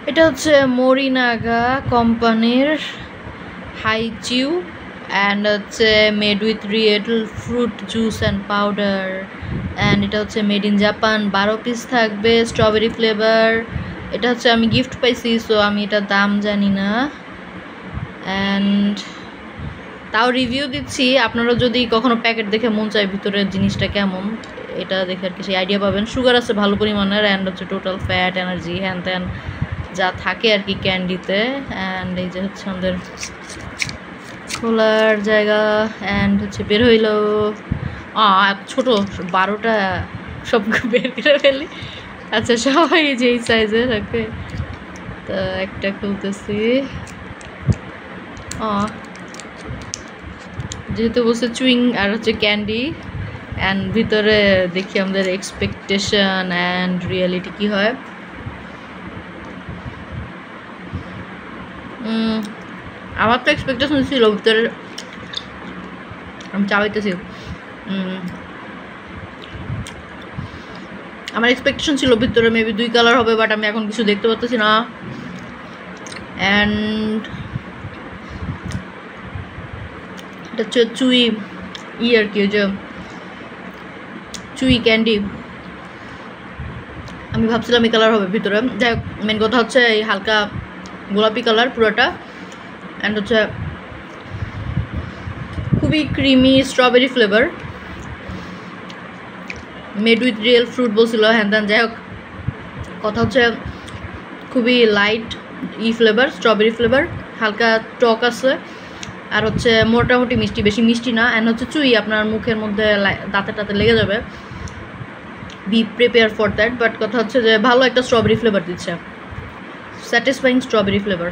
এটা হচ্ছে মরিনাগা কোম্পানির হাইচিউ অ্যান্ড হচ্ছে made with real fruit juice and powder and এটা হচ্ছে মেড ইন জাপান 12 পিস থাকবে স্ট্রবেরি ফ্লেভার। এটা হচ্ছে আমি গিফট পাইছি, সো আমি এটার দাম জানি না অ্যান্ড তাও রিভিউ দিচ্ছি। আপনারা যদি কখনো প্যাকেট দেখে মন চায় ভিতরের জিনিসটা কেমন, এটা দেখে আর কি সেই আইডিয়া পাবেন। সুগার আছে ভালো পরিমাণের অ্যান্ড হচ্ছে টোটাল ফ্যাট এনার্জি হ্যান ত্যান যা থাকে আর কি ক্যান্ডিতে। অ্যান্ড এই যে হচ্ছে আমাদের খোলার জায়গা অ্যান্ড হচ্ছে বের হইলো ছোটো 12টা সব বের করে ফেলি। আচ্ছা সবাই যে এই সাইজের ওকে, তো একটা খুলতেছি। যেহেতু বলছে চুইং আর হচ্ছে ক্যান্ডি অ্যান্ড ভিতরে দেখি আমাদের এক্সপেকটেশন অ্যান্ড রিয়েলিটি কি হয়। আমার তো এক্সপেকটেশন ছিল ভিতরে, আমি চাইতেছি আমার এক্সপেকটেশন ছিল ভিতরে মেবি 2 কালার হবে, বাট আমি এখন কিছু দেখতে পাচ্ছি না। অ্যান্ড এটা হচ্ছে চুই আর কি, যে চুই ক্যান্ডি। আমি ভাবছিলাম এই কালার হবে ভিতরে, যাই হোক মেন কথা হচ্ছে এই হালকা গোলাপি কালার পুরোটা অ্যান্ড হচ্ছে খুবই creamy strawberry flavour made with real fruit বলছিল হ্যান ত্যান। যাই হোক কথা হচ্ছে খুবই লাইট ফ্লেভার, স্ট্রবেরি ফ্লেভার, হালকা টক আছে আর হচ্ছে মোটামুটি মিষ্টি, বেশি মিষ্টি না। অ্যান্ড হচ্ছে চুই আপনার মুখের মধ্যে দাঁতে টাতে লেগে যাবে, B prepare for that. But কথা হচ্ছে যে ভালো একটা স্ট্রবেরি ফ্লেভার দিচ্ছে, স্যাটিসফাইং স্ট্রবেরি ফ্লেভার।